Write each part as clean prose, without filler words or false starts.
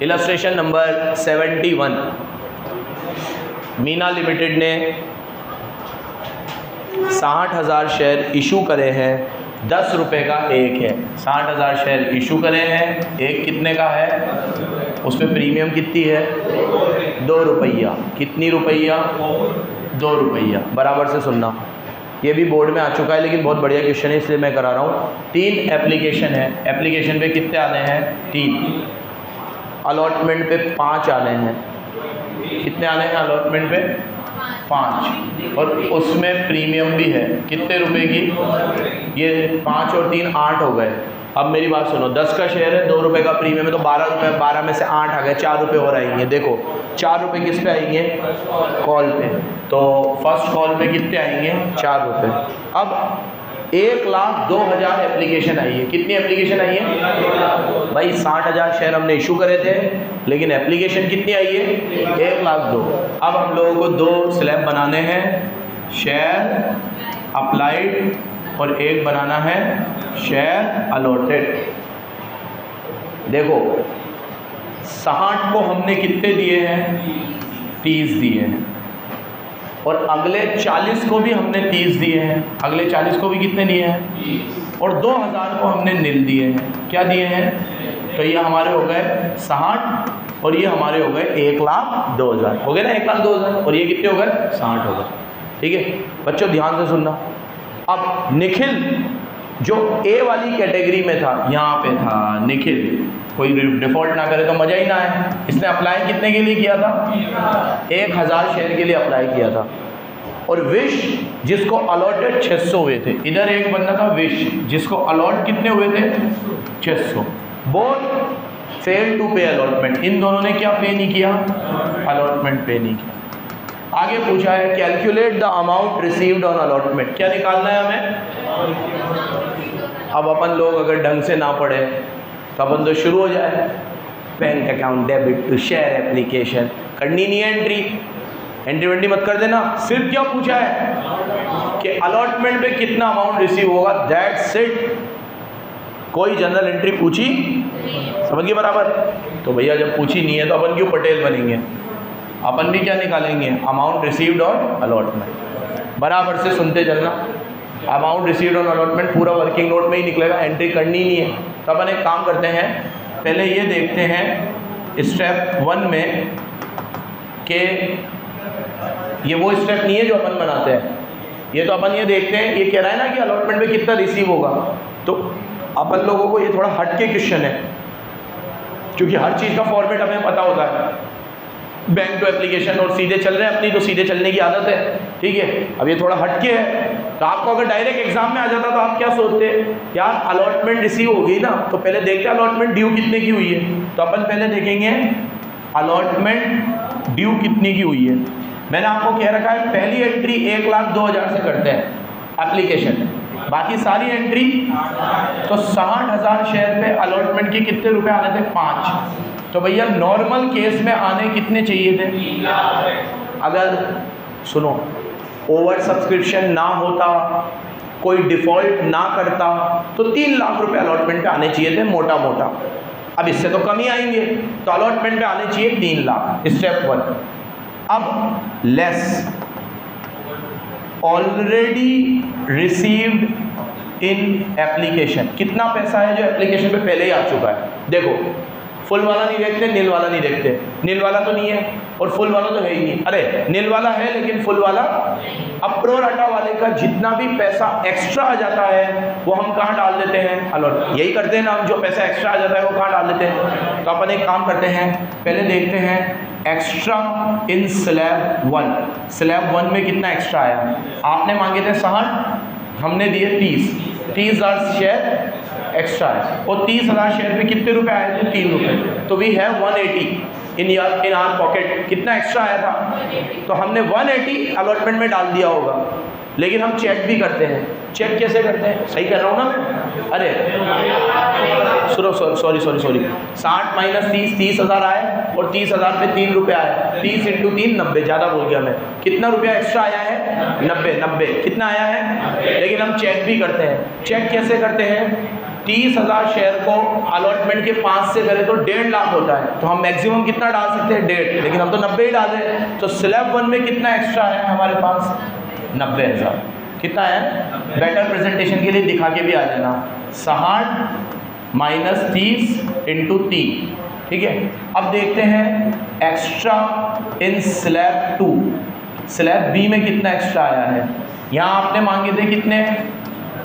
Illustration number 71, Meena limited ने 60,000 share issue करे हैं, 10 रुपये का एक है। 60,000 शेयर इशू करे हैं, एक कितने का है, उसमें प्रीमियम कितनी है, 2 रुपया। कितनी रुपया, 2 रुपया। बराबर से सुनना, ये भी बोर्ड में आ चुका है लेकिन बहुत बढ़िया क्वेश्चन है इसलिए मैं करा रहा हूँ। 3 एप्लीकेशन है, एप्लीकेशन पे कितने आने हैं, 3। अलॉटमेंट पे 5 आने हैं। कितने आने हैं अलॉटमेंट पे, 5। और उसमें प्रीमियम भी है, कितने रुपए की, ये 5 और 3 8 हो गए। अब मेरी बात सुनो, 10 का शेयर है, 2 रुपये का प्रीमियम है, तो 12 रुपये, 12 में से 8 आ गए, 4 रुपये और आएंगे। देखो 4 रुपये किस पे आएंगे, कॉल पे। तो फर्स्ट कॉल पे कितने आएंगे, 4 रुपये। अब 1,02,000 एप्लीकेशन आई है। कितनी एप्लीकेशन आई है भाई, 60,000 शेयर हमने इशू करे थे लेकिन एप्लीकेशन कितनी आई है, 1,02,000। अब हम लोगों को 2 स्लैब बनाने हैं, शेयर अप्लाइड और एक बनाना है शेयर अलॉटेड। देखो 60 को हमने कितने दिए हैं, 30 दिए हैं, और अगले 40 को भी हमने 30 दिए हैं। अगले 40 को भी कितने दिए हैं, और 2,000 को हमने निल दिए हैं। क्या दिए हैं, तो ये हमारे हो गए 60 और ये हमारे हो गए 1,02,000 हो गए ना, 1,02,000, और ये कितने हो गए, 60 हो गए। ठीक है बच्चों, ध्यान से सुनना। अब निखिल जो ए वाली कैटेगरी में था, यहाँ पे था निखिल, कोई डिफ़ॉल्ट ना करे तो मज़ा ही ना आए। इसने अप्लाई कितने के लिए किया था, 1,000 शेयर के लिए अप्लाई किया था। और विश जिसको अलॉटेड 600 हुए थे, इधर एक बंदा था विश जिसको अलॉट कितने हुए थे, 600। बोथ फेल टू पे अलॉटमेंट, इन दोनों ने क्या पे नहीं किया, अलॉटमेंट पे नहीं किया। आगे पूछा है calculate the amount received on allotment. क्या निकालना है हमें, अब अपन लोग अगर ढंग से ना पढ़े तो अपन तो शुरू हो जाए, bank account debit to share application, करनी नहीं है एंट्री, एंट्री वेंट्री मत कर देना। सिर्फ क्या पूछा है कि अलॉटमेंट पे कितना अमाउंट रिसीव होगा, दैट्स इट। कोई जनरल एंट्री पूछी, समझ गए बराबर। तो भैया जब पूछी नहीं है तो अपन क्यों पटेल बनेंगे, अपन भी क्या निकालेंगे, अमाउंट रिसीव्ड ऑन अलॉटमेंट। बराबर से सुनते चलना, अमाउंट रिसीव्ड ऑन अलॉटमेंट पूरा वर्किंग नोट में ही निकलेगा, एंट्री करनी नहीं है। तो अपन एक काम करते हैं, पहले ये देखते हैं स्टेप 1 में कि ये वो स्टेप नहीं है जो अपन बनाते हैं, ये तो अपन ये देखते हैं, ये कह रहा है ना कि अलॉटमेंट में कितना रिसीव होगा। तो अपन लोगों को ये थोड़ा हट के क्वेश्चन है, क्योंकि हर चीज़ का फॉर्मेट हमें पता होता है। बैंक टू एप्लीकेशन और सीधे चल रहे हैं, अपनी तो सीधे चलने की आदत है, ठीक है। अब ये थोड़ा हटके है, तो आपको अगर डायरेक्ट एग्जाम में आ जाता तो आप क्या सोचते, यार अलॉटमेंट रिसीव हो गई ना, तो पहले देखते हैं अलॉटमेंट ड्यू कितने की हुई है। तो अपन पहले देखेंगे अलॉटमेंट ड्यू कितने की हुई है। मैंने आपको कह रखा है पहली एंट्री 1,02,000 से करते हैं एप्लीकेशन, बाकी सारी एंट्री। तो 60,000 शेयर पे अलॉटमेंट के कितने रुपए आने थे, 5। तो भैया नॉर्मल केस में आने कितने चाहिए थे, अगर सुनो ओवर सब्सक्रिप्शन ना होता, कोई डिफ़ॉल्ट ना करता, तो 3 लाख रुपए अलॉटमेंट पे आने चाहिए थे मोटा मोटा। अब इससे तो कम ही आएंगे, तो अलॉटमेंट पे आने चाहिए 3 लाख, स्टेप 1। अब less already received in application, कितना पैसा है जो एप्लीकेशन पे पहले ही आ चुका है। देखो फुल वाला नहीं देखते, नील वाला नहीं देखते, नील वाला तो नहीं है और फुल वाला तो है ही नहीं। अरे नील वाला है लेकिन फुल वाला। अब प्रो राटा वाले का जितना भी पैसा एक्स्ट्रा आ जाता है वो हम कहाँ डाल देते हैं, अलॉट। यही करते हैं ना हम, जो पैसा एक्स्ट्रा आ जाता है वो कहाँ डाल देते हैं। तो अपन एक काम करते हैं, पहले देखते हैं एक्स्ट्रा इन स्लैब 1। स्लैब 1 में कितना एक्स्ट्रा आया, आपने मांगे थे 60, हमने दिए 30,000 शेयर एक्स्ट्रा है, और 30,000 शेयर पे कितने रुपए आए थे, 3 रुपये। तो we have 180 in our pocket. कितना एक्स्ट्रा आया था, तो हमने 180 अलॉटमेंट में डाल दिया होगा। लेकिन हम चेक भी करते हैं, चेक कैसे करते हैं, सही कर रहा हूँ ना मैं, अरे सुनो सॉरी 60 माइनस 30, 30,000 आए, और 30,000 पे 3 रुपये आए, 30 × 3 90, ज़्यादा बोल गया मैं। कितना रुपया एक्स्ट्रा आया है, 90 कितना आया है। लेकिन हम चेक भी करते हैं, चेक कैसे करते हैं, 30,000 शेयर को अलॉटमेंट के 5 से करें तो 1.5 लाख होता है, तो हम मैक्सिमम कितना डाल सकते हैं 1.5, लेकिन हम तो 90 ही डाले, तो स्लैब 1 में कितना एक्स्ट्रा है हमारे पास 90,000। कितना है? बेटर प्रेजेंटेशन के लिए दिखा के भी आ जाना, 60 माइनस 30 इंटू 3, ठीक है। अब देखते हैं extra in slab 2, slab B में कितना एक्स्ट्रा आया है। यहाँ आपने मांगे थे कितने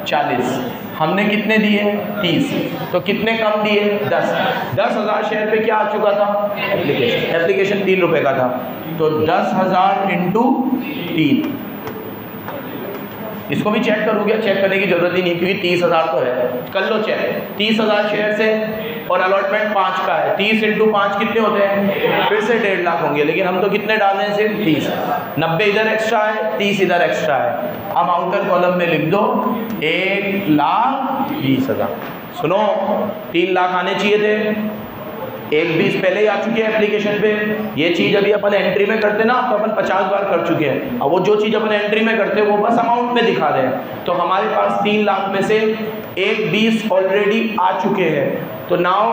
40, हमने कितने दिए 30, तो कितने कम दिए 10। 10,000 शेयर पे क्या आ चुका था एप्लीकेशन 3 रुपये का था, तो 10,000 इंटू 3। इसको भी चेक करूँ क्या? चेक करने की जरूरत ही नहीं क्योंकि 30,000 तो है, कर लो चेक। 30,000 शेयर से और अलॉटमेंट 5 का है, 30 इंटू 5 कितने होते हैं? फिर से 1.5 लाख होंगे, लेकिन हम तो कितने डाल रहे हैं सिर्फ 30। 90 इधर एक्स्ट्रा है, 30 इधर एक्स्ट्रा है। अब आउटर कॉलम में लिख दो 1,20,000। सुनो 3 लाख आने चाहिए थे, 1,20 पहले ही आ चुके हैं एप्लीकेशन पे। ये चीज़ अभी अपन एंट्री में करते ना तो अपन 50 बार कर चुके हैं, अब वो जो चीज़ अपन एंट्री में करते हैं वो बस अमाउंट में दिखा रहे हैं। तो हमारे पास 3 लाख में से 1,20 ऑलरेडी आ चुके हैं, तो नाउ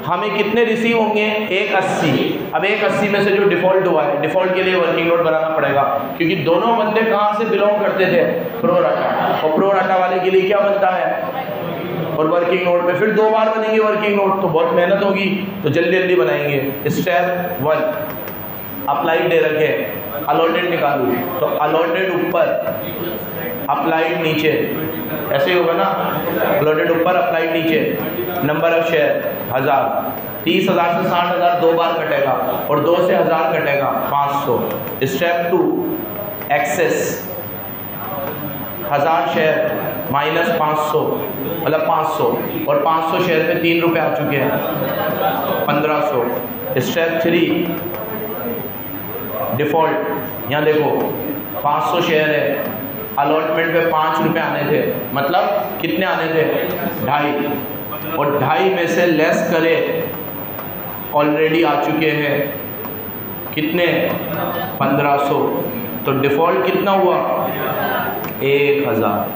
हमें कितने रिसीव होंगे 1,80। अब 1,80 में से जो डिफ़ॉल्ट हुआ है, डिफ़ॉल्ट के लिए वर्किंग नोट बनाना पड़ेगा क्योंकि दोनों बंदे कहाँ से बिलोंग करते थे? प्रो राटा, और प्रो राटा वाले के लिए क्या बनता है? और वर्किंग नोट में फिर 2 बार बनेंगे वर्किंग नोट, तो बहुत मेहनत होगी, तो जल्दी जल्दी बनाएंगे। स्टेप 1 अप्लाइड दे रखे, अलॉटेड निकालू, तो अलॉटेड ऊपर अप्लाइड नीचे, ऐसे ही होगा ना, अलॉटेड ऊपर अप्लाइड नीचे। नंबर ऑफ शेयर 1000, 30,000 से 60,000 2 बार कटेगा और 2 से 1000 कटेगा 500। स्टेप 2 एक्सेस 1000 शेयर माइनस 500 मतलब 500, और 500 शेयर पे 3 रुपये आ चुके हैं 1500। स्टेप 3 डिफ़ॉल्ट, यहाँ देखो 500 शेयर है, अलॉटमेंट पे 5 रुपये आने थे, मतलब कितने आने थे 2.5, और 2.5 में से लेस करे ऑलरेडी आ चुके हैं कितने 1500, तो डिफ़ॉल्ट कितना हुआ 1,000।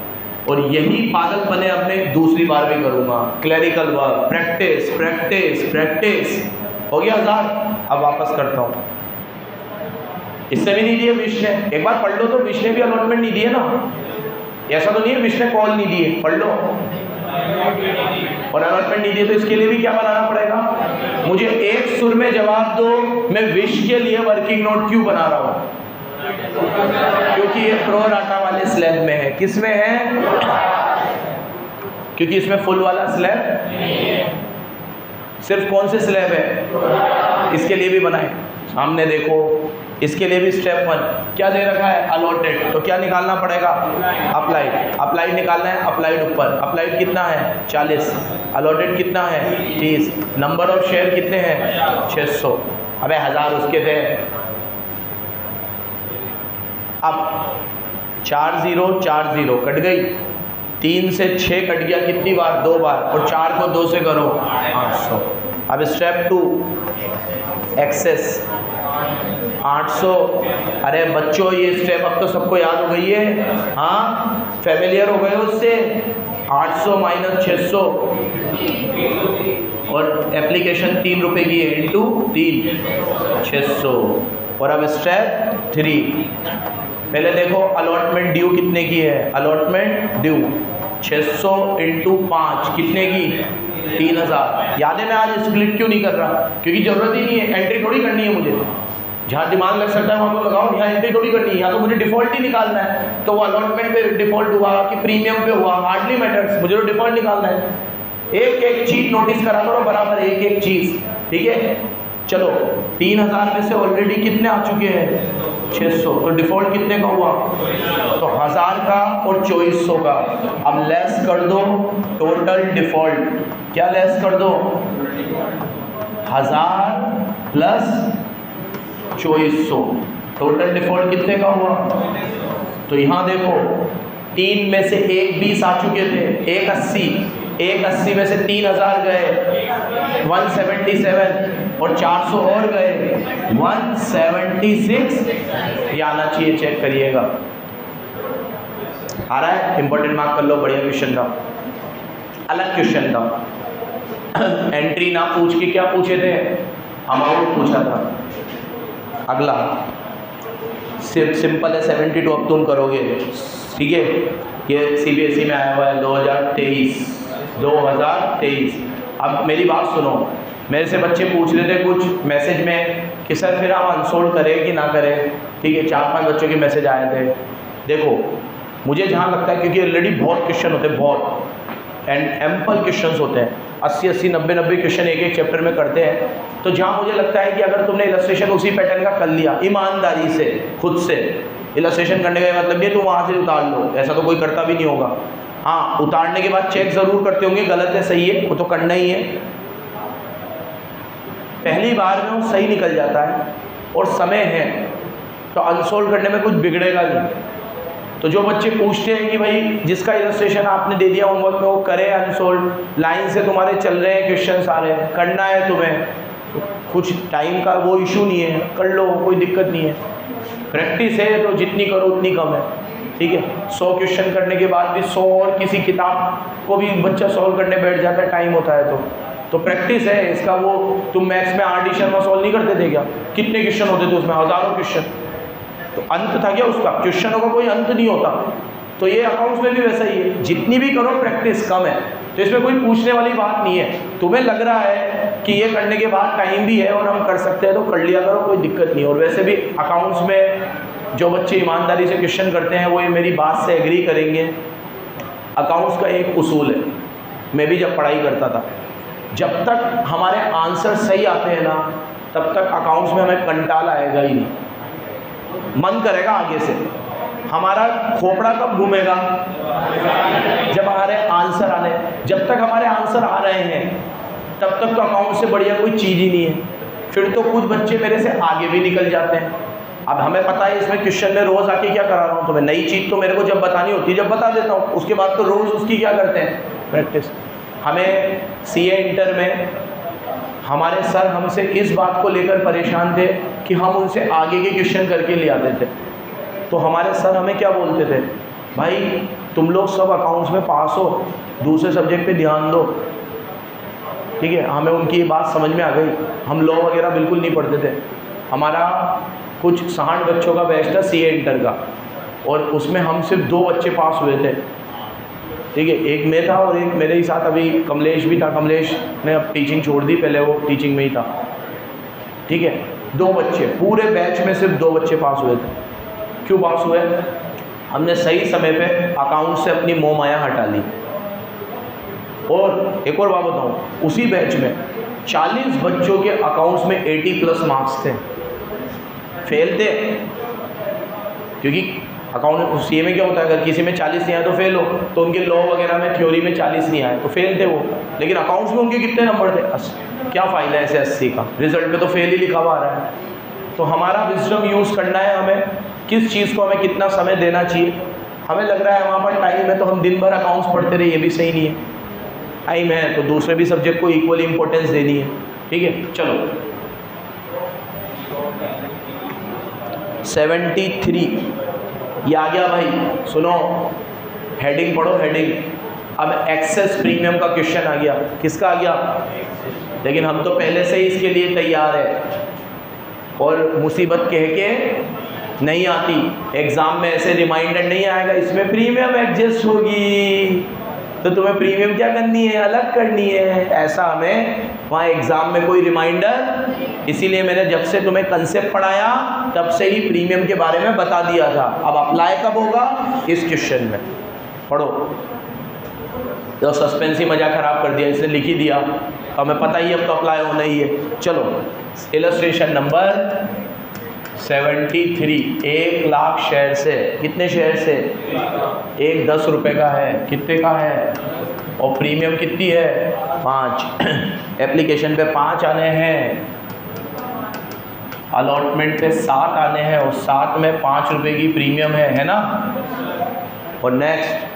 और यही पागल बने अपने दूसरी बार भी करूँगा, clerical work, practice practice practice. हो गया 1000। अब वापस करता हूँ, इससे भी नहीं दिए विश ने, एक बार पढ़ लो तो विश ने भी अलॉटमेंट नहीं दिए ना, ऐसा तो नहीं है विश ने कॉल नहीं दिए, पढ़ लो। और अलॉटमेंट नहीं दिए तो इसके लिए भी क्या बनाना पड़ेगा? मुझे एक सुर में जवाब दो, मैं विश के लिए वर्किंग नोट क्यों बना रहा हूँ? क्योंकि ये प्रो राटा वाले स्लैब में है। किस में है? क्योंकि इसमें फुल वाला स्लैब, सिर्फ कौन से स्लैब है? इसके लिए भी बनाए, सामने देखो, इसके लिए भी स्टेप 1 क्या दे रखा है? अलॉटेड, तो क्या निकालना पड़ेगा? अप्लाइड, अप्लाइड निकालना है, अप्लाइड ऊपर, अप्लाइड कितना है 40, अलॉटेड कितना है 30, नंबर ऑफ शेयर कितने हैं 600, अबे 1000 उसके थे। अब 40 कट गई, 3 से 6 कट गया कितनी बार? 2 बार, और 4 को 2 से करो 800। अब स्टेप 2 एक्सेस 800। अरे बच्चों ये स्टेप अब तो सबको याद हो गई है, हाँ फेमिलियर हो गए उससे। 800 माइनस 600 और एप्लीकेशन 3 रुपये की है, इंटू 3 600। और अब स्टेप 3 पहले देखो अलॉटमेंट ड्यू कितने की है? अलॉटमेंट ड्यू 600 इंटू 5 कितने की? 3,000। याद है मैं आज स्प्लिट क्यों नहीं कर रहा? क्योंकि ज़रूरत ही नहीं है, एंट्री थोड़ी करनी है मुझे। जहाँ दिमाग लग सकता है वहाँ तो लगाओ, यहाँ एंट्री थोड़ी करनी है, यहाँ तो मुझे डिफ़ॉल्ट ही निकालना है। तो वो अलॉटमेंट पे डिफ़ॉल्ट हुआ कि प्रीमियम पे हुआ, हार्डली मैटर्स, मुझे तो डिफ़ॉल्ट निकालना है। एक एक चीज़ नोटिस करा करो बराबर, एक एक चीज़, ठीक है। चलो 3,000 में से ऑलरेडी कितने आ चुके हैं 600, तो डिफ़ॉल्ट कितने का हुआ? तो 1000 का और 2400 का। अब लेस कर दो टोटल डिफ़ॉल्ट, क्या लेस कर दो? 1000 प्लस 2400, टोटल डिफ़ॉल्ट कितने का हुआ? तो यहाँ देखो 3 में से 1,20 आ चुके थे, 1,80 में से 3,000 गए 177, और 400 और गए 176। ये आना चाहिए, चेक करिएगा आ रहा है। इंपॉर्टेंट मार्क कर लो, बढ़िया क्वेश्चन था। अलग क्वेश्चन था। एंट्री ना पूछ के क्या पूछे थे, अमाउंट पूछा था। अगला सिर्फ सिंपल है 72, अब तुम करोगे, ठीक है। ये CBSE में आया हुआ है 2023। अब मेरी बात सुनो, मेरे से बच्चे पूछ रहे थे कुछ मैसेज में कि सर फिर हम अनसोल्व करें कि ना करें, ठीक है। 4-5 बच्चों के मैसेज आए थे। देखो मुझे जहाँ लगता है, क्योंकि ऑलरेडी बहुत क्वेश्चन होते हैं, बहुत एंड एम्पल क्वेश्चंस होते हैं, 80-80, 90-90 क्वेश्चन एक चैप्टर में करते हैं। तो जहाँ मुझे लगता है कि अगर तुमने इलस्ट्रेशन उसी पैटर्न का कर लिया ईमानदारी से, खुद से इलस्ट्रेशन करने का मतलब ये तुम वहाँ से उतार लो, ऐसा तो कोई करता भी नहीं होगा। हाँ, उतारने के बाद चेक ज़रूर करते होंगे गलत है सही है, वो तो करना ही है। पहली बार में वो सही निकल जाता है और समय है तो अनसोल्व करने में कुछ बिगड़ेगा नहीं। तो जो बच्चे पूछते हैं कि भाई जिसका इलस्ट्रेशन आपने दे दिया होमवर्क में वो करे अनसोल्व, लाइन से तुम्हारे चल रहे हैं क्वेश्चन आ रहे हैं, करना है तुम्हें, तो कुछ टाइम का वो इशू नहीं है, कर लो, कोई दिक्कत नहीं है। प्रैक्टिस है तो जितनी करो उतनी कम है, ठीक है। 100 क्वेश्चन करने के बाद भी 100 और किसी किताब को भी बच्चा सॉल्व करने बैठ जाता है, टाइम होता है तो प्रैक्टिस है इसका। वो तुम मैथ्स में RD शर्मा सॉल्व नहीं करते थे क्या, कितने क्वेश्चन होते थे उसमें, हज़ारों क्वेश्चन, तो अंत था क्या उसका, क्वेश्चनों का कोई अंत नहीं होता। तो ये अकाउंट्स में भी वैसा ही है, जितनी भी करो प्रैक्टिस कम है, तो इसमें कोई पूछने वाली बात नहीं है। तुम्हें लग रहा है कि ये करने के बाद टाइम भी है और हम कर सकते हैं तो कर लिया करो, कोई दिक्कत नहीं है। और वैसे भी अकाउंट्स में जो बच्चे ईमानदारी से क्वेश्चन करते हैं वो ये मेरी बात से एग्री करेंगे। अकाउंट्स का एक उसूल है, मैं भी जब पढ़ाई करता था, जब तक हमारे आंसर सही आते हैं ना तब तक अकाउंट्स में हमें कंटाल आएगा ही नहीं, मन करेगा आगे से। हमारा खोपड़ा कब घूमेगा, जब हमारे आंसर आने, जब तक हमारे आंसर आ रहे हैं तब तक तो अकाउंट से बढ़िया कोई चीज़ ही नहीं है। फिर तो कुछ बच्चे मेरे से आगे भी निकल जाते हैं। अब हमें पता है इसमें क्वेश्चन में रोज़ आके क्या करा रहा हूँ, तुम्हें नई चीज़ तो मेरे को जब बतानी होती है जब बता देता हूँ, उसके बाद तो रोज़ उसकी क्या करते हैं, प्रैक्टिस। हमें CA इंटर में हमारे सर हमसे इस बात को लेकर परेशान थे कि हम उनसे आगे के क्वेश्चन करके ले आते थे। तो हमारे सर हमें क्या बोलते थे, भाई तुम लोग सब अकाउंट्स में पास हो, दूसरे सब्जेक्ट पे ध्यान दो, ठीक है। हमें उनकी बात समझ में आ गई। हम लॉ वगैरह बिल्कुल नहीं पढ़ते थे। हमारा कुछ 60 बच्चों का बैच था CA इंटर का, और उसमें हम सिर्फ 2 बच्चे पास हुए थे, ठीक है। एक मैं था और एक मेरे ही साथ अभी कमलेश भी था। कमलेश ने अब टीचिंग छोड़ दी, पहले वो टीचिंग में ही था, ठीक है। 2 बच्चे, पूरे बैच में सिर्फ 2 बच्चे पास हुए थे। क्यों पास हुए, हमने सही समय पे अकाउंट से अपनी मोह माया हटा ली। और एक और बात बताऊँ, उसी बैच में 40 बच्चों के अकाउंट्स में 80+ मार्क्स थे, फेल थे। क्योंकि अकाउंट CA में क्या होता है, अगर किसी में 40 नहीं आए तो फेल हो, तो उनके लॉ वगैरह में थ्योरी में 40 नहीं आए तो फेल थे वो। लेकिन अकाउंट्स में उनके कितने नंबर थे, 80। क्या फ़ायदा है ऐसे 80 का, रिजल्ट में तो फेल ही लिखा हुआ आ रहा है। तो हमारा विजडम यूज़ करना है, हमें किस चीज़ को हमें कितना समय देना चाहिए। हमें लग रहा है हमारे पास टाइम है तो हम दिन भर अकाउंट्स पढ़ते रहे, ये भी सही नहीं है। टाइम है तो दूसरे भी सब्जेक्ट को इक्वल इंपॉर्टेंस देनी है, ठीक है। चलो 73 ये आ गया भाई, सुनो हेडिंग पढ़ो, हेडिंग। अब एक्सेस प्रीमियम का क्वेश्चन आ गया, किसका आ गया, लेकिन हम तो पहले से ही इसके लिए तैयार है और मुसीबत कह के नहीं आती। एग्ज़ाम में ऐसे रिमाइंडर नहीं आएगा इसमें प्रीमियम एडजस्ट होगी तो तुम्हें प्रीमियम क्या करनी है, अलग करनी है, ऐसा हमें वहाँ एग्ज़ाम में कोई रिमाइंडर। इसीलिए मैंने जब से तुम्हें कंसेप्ट पढ़ाया तब से ही प्रीमियम के बारे में बता दिया था। अब अप्लाई कब होगा, इस क्वेश्चन में पढ़ो। तो सस्पेंस ही मज़ा ख़राब कर दिया, इसने लिख ही दिया, हमें पता ही अब तो अप्लाई होना ही है। चलो इलस्ट्रेशन नंबर 73, 1 लाख शेयर से, कितने शेयर से, एक 10 रुपये का है, कितने का है, और प्रीमियम कितनी है, 5। एप्लीकेशन पे 5 आने हैं, अलॉटमेंट पे 7 आने हैं और 7 में 5 रुपये की प्रीमियम है ना। और नेक्स्ट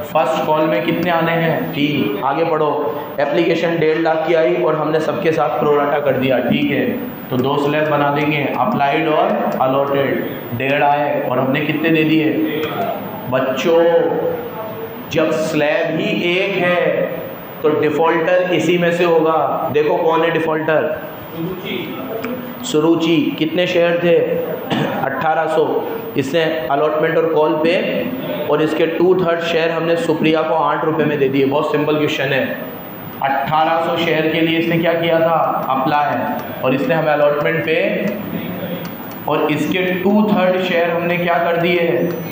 फर्स्ट कॉल में कितने आने हैं, 3। आगे पढ़ो। एप्लीकेशन 1.5 लाख की आई और हमने सबके साथ प्रोराटा कर दिया, ठीक है। तो 2 स्लैब बना देंगे, अप्लाइड और अलॉटेड। 1.5 आए और हमने कितने दे दिए बच्चों। जब स्लैब ही 1 है तो डिफ़ॉल्टर इसी में से होगा। देखो कौन है डिफ़ॉल्टर, सुरुचि। कितने शेयर थे? 1800। इसने अलॉटमेंट और कॉल पे, और इसके 2/3 शेयर हमने सुप्रिया को 8 रुपये में दे दिए। बहुत सिंपल क्वेश्चन है। 1800 शेयर के लिए इसने क्या किया था? अप्लाई, और इसने हमें अलॉटमेंट पे, और इसके 2/3 शेयर हमने क्या कर दिए?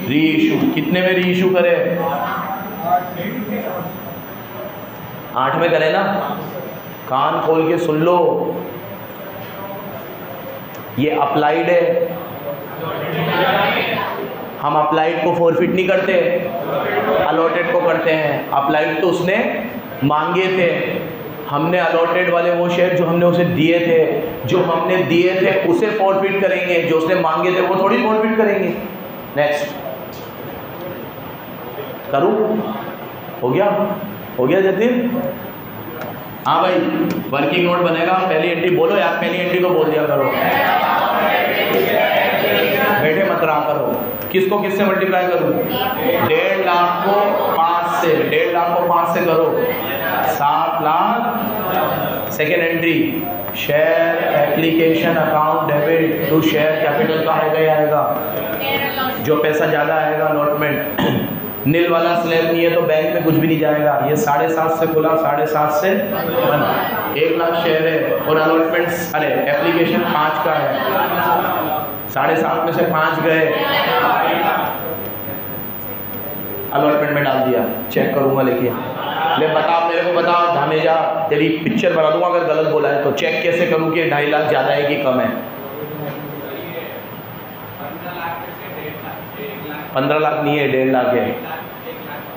री इशू। कितने में री इशू करे? 8 में करे ना? कान खोल के सुन लो, ये अप्लाइड है। हम अप्लाइड को फॉरफिट नहीं करते, अलॉटेड को करते हैं। अप्लाइड तो उसने मांगे थे, हमने अलॉटेड वाले वो शेयर जो हमने उसे दिए थे, जो हमने दिए थे उसे फॉरफिट करेंगे, जो उसने मांगे थे वो थोड़ी फॉरफिट करेंगे। नेक्स्ट करूँ? हो गया? हो गया जतिन? हाँ भाई, वर्किंग नोट बनेगा। पहली एंट्री बोलो यार, पहली एंट्री तो बोल दिया करो, बैठे मत रहा करो। किसको किससे मल्टीप्लाई करूँ? 1.5 लाख को 5 से, 1.5 लाख को 5 से करो, 7 lakh. Second entry, share application account debit to share capital का आएगा, जो पैसा ज़्यादा आएगा अलॉटमेंट। नील वाला स्लैब नहीं है तो बैंक में कुछ भी नहीं जाएगा। ये 7.5 से खुला, 7.5 से बंद। 1 लाख शेयर है और अलॉटमेंट, अरे एप्लीकेशन 5 का है, 7.5 में से 5 गए, अलॉटमेंट में डाल दिया। चेक करूंगा लेके, ले बता मेरे को, बता धामेजा, तेरी पिक्चर बना दूंगा अगर गलत बोला है तो। चेक कैसे करूँ कि 2.5 लाख ज़्यादा है कि कम है? 15 लाख नहीं है, 1.5 लाख है।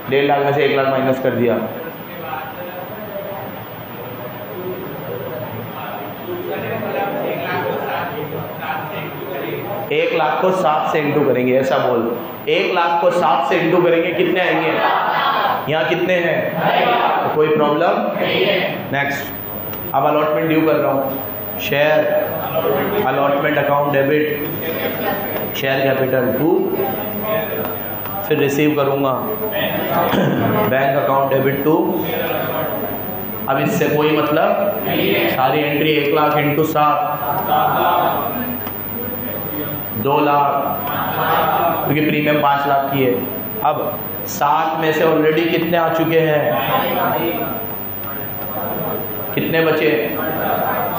1.5 लाख में से 1 लाख माइनस कर दिया। एक लाख को 7 से इंटू करेंगे, ऐसा बोल। 1 लाख को 7 से इंटू करेंगे, कितने आएंगे? यहाँ कितने हैं? तो कोई प्रॉब्लम नहीं है। नेक्स्ट, अब अलॉटमेंट ड्यू कर रहा हूँ। Share allotment account debit share capital to, फिर रिसीव करूँगा बैंक अकाउंट डेबिट टू। अब इससे कोई मतलब, सारी एंट्री 1 लाख इंटू 7, 2 लाख, क्योंकि प्रीमियम 5 लाख की है। अब 7 में से ऑलरेडी कितने आ चुके हैं? कितने बचे?